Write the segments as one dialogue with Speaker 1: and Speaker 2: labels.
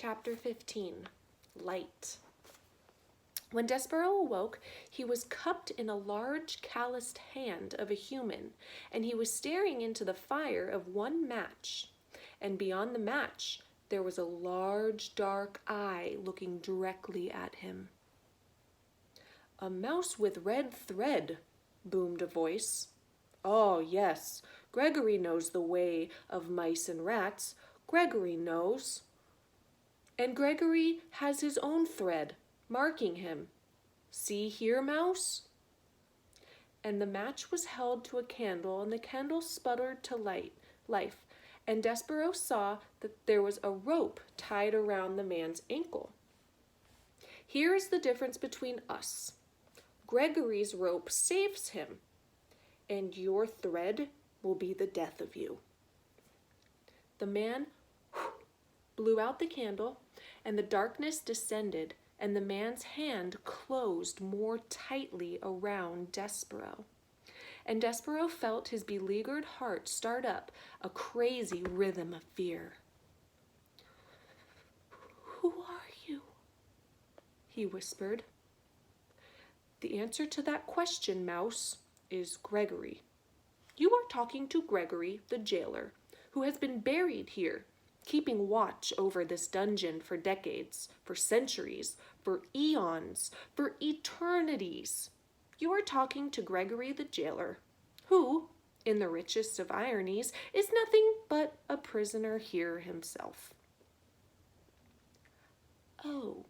Speaker 1: Chapter 15, Light. When Desperaux awoke, he was cupped in a large calloused hand of a human, and he was staring into the fire of one match. And beyond the match, there was a large dark eye looking directly at him. "A mouse with red thread," boomed a voice. "Oh, yes, Gregory knows the way of mice and rats. Gregory knows. And Gregory has his own thread, marking him. See here, mouse?" And the match was held to a candle, and the candle sputtered to life, and Desperaux saw that there was a rope tied around the man's ankle. "Here is the difference between us. Gregory's rope saves him, and your thread will be the death of you." The man blew out the candle, and the darkness descended, and the man's hand closed more tightly around Desperaux. And Desperaux felt his beleaguered heart start up a crazy rhythm of fear. "Who are you?" he whispered. "The answer to that question, mouse, is Gregory. You are talking to Gregory, the jailer, who has been buried here, keeping watch over this dungeon for decades, for centuries, for eons, for eternities. You are talking to Gregory the jailer, who, in the richest of ironies, is nothing but a prisoner here himself." "Oh,"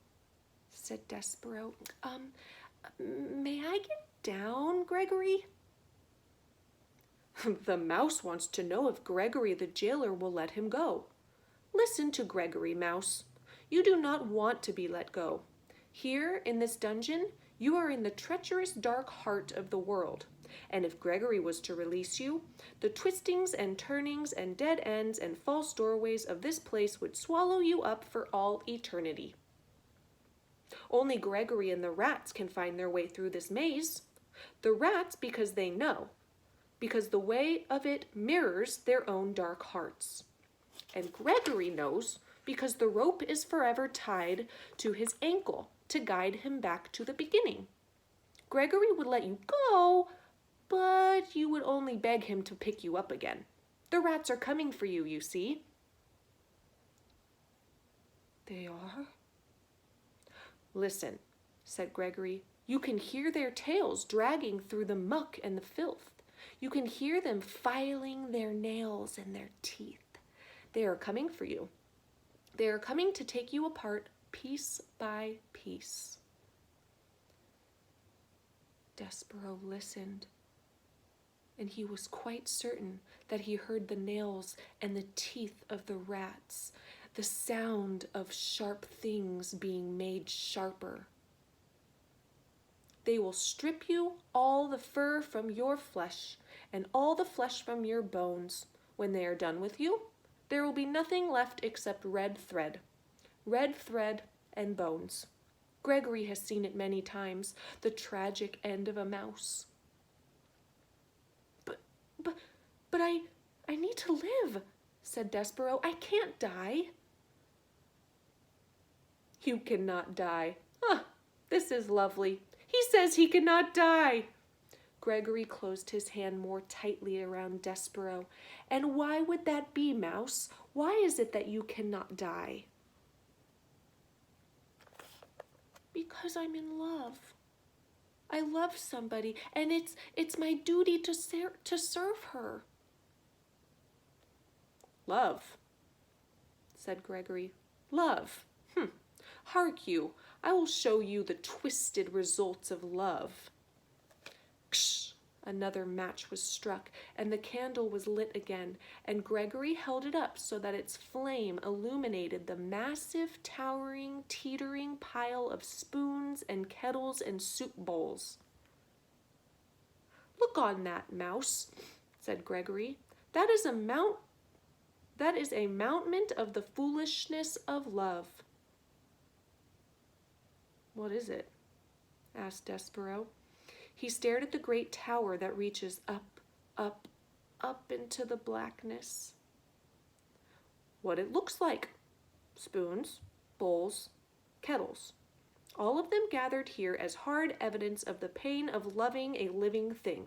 Speaker 1: said Desperaux, may I get down, Gregory?" "The mouse wants to know if Gregory the jailer will let him go. Listen to Gregory, mouse. You do not want to be let go. Here, in this dungeon, you are in the treacherous dark heart of the world, and if Gregory was to release you, the twistings and turnings and dead ends and false doorways of this place would swallow you up for all eternity. Only Gregory and the rats can find their way through this maze. The rats because they know, because the way of it mirrors their own dark hearts. And Gregory knows because the rope is forever tied to his ankle to guide him back to the beginning. Gregory would let you go, but you would only beg him to pick you up again. The rats are coming for you, you see." "They are?" "Listen," said Gregory. "You can hear their tails dragging through the muck and the filth. You can hear them filing their nails and their teeth. They are coming for you. They are coming to take you apart piece by piece." Desperaux listened, and he was quite certain that he heard the nails and the teeth of the rats, the sound of sharp things being made sharper. "They will strip you all the fur from your flesh and all the flesh from your bones. When they are done with you, there will be nothing left except red thread and bones. Gregory has seen it many times, the tragic end of a mouse." But I need to live," said Desperaux. "I can't die." "You cannot die. Ah, this is lovely. He says he cannot die." Gregory closed his hand more tightly around Desperaux. "And why would that be, mouse? Why is it that you cannot die?" "Because I'm in love. I love somebody, and it's my duty to serve her." "Love," said Gregory. "Love. Hark you, I will show you the twisted results of love." Ksh! Another match was struck, and the candle was lit again, and Gregory held it up so that its flame illuminated the massive, towering, teetering pile of spoons and kettles and soup bowls. "Look on that, mouse," said Gregory. That is a mountement of the foolishness of love." "What is it?" asked Desperaux. He stared at the great tower that reaches up, up, up into the blackness. "What it looks like. Spoons, bowls, kettles. All of them gathered here as hard evidence of the pain of loving a living thing.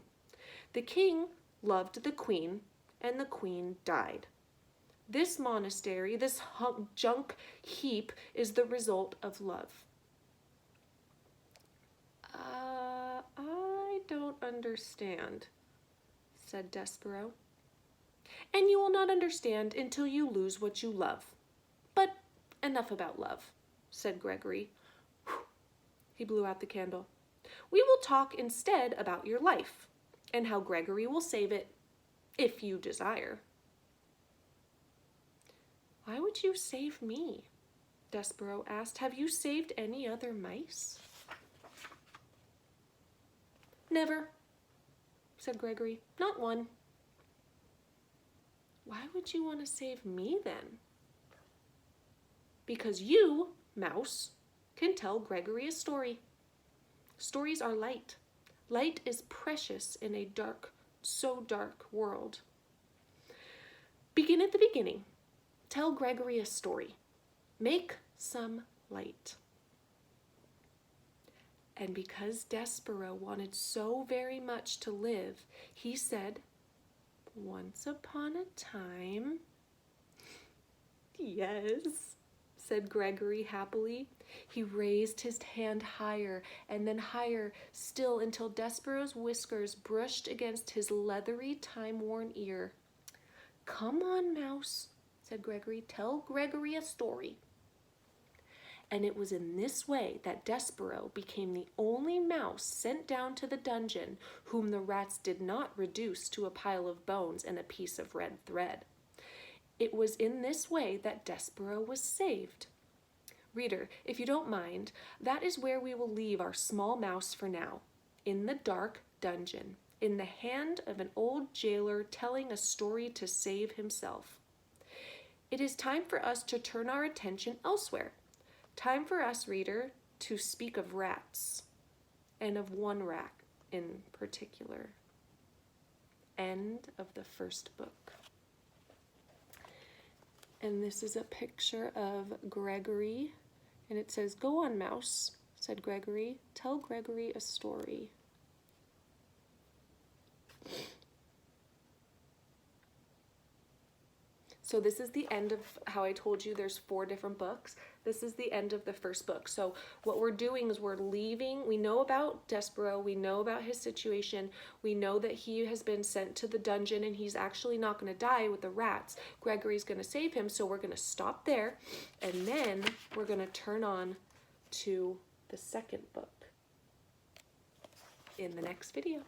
Speaker 1: The king loved the queen, and the queen died. This monastery, this junk heap, is the result of love. I don't understand, said Desperaux. And you will not understand until you lose what you love. But enough about love, said Gregory. He blew out the candle. We will talk instead about your life, and how Gregory will save it, if you desire. Why would you save me? Desperaux asked. Have you saved any other mice? Never, said Gregory. Not one. Why would you want to save me then? Because you, mouse, can tell Gregory a story. Stories are light. Light is precious in a dark, so dark world. Begin at the beginning. Tell Gregory a story. Make some light. And because Desperaux wanted so very much to live, he said, once upon a time. Yes, said Gregory happily. He raised his hand higher and then higher still until Desperoux's whiskers brushed against his leathery, time-worn ear. Come on, mouse, said Gregory. Tell Gregory a story. And it was in this way that Desperaux became the only mouse sent down to the dungeon whom the rats did not reduce to a pile of bones and a piece of red thread. It was in this way that Desperaux was saved. Reader, if you don't mind, that is where we will leave our small mouse for now, in the dark dungeon, in the hand of an old jailer telling a story to save himself. It is time for us to turn our attention elsewhere. Time for us, reader, to speak of rats, and of one rat in particular. End of the first book. And this is a picture of Gregory, and it says, "Go on, mouse," said Gregory. "Tell Gregory a story." So this is the end of how I told you there's 4 different books. This is the end of the first book. So what we're doing is we're leaving. We know about Desperaux. We know about his situation. We know that he has been sent to the dungeon and he's actually not going to die with the rats. Gregory's going to save him. So we're going to stop there. And then we're going to turn on to the second book in the next video.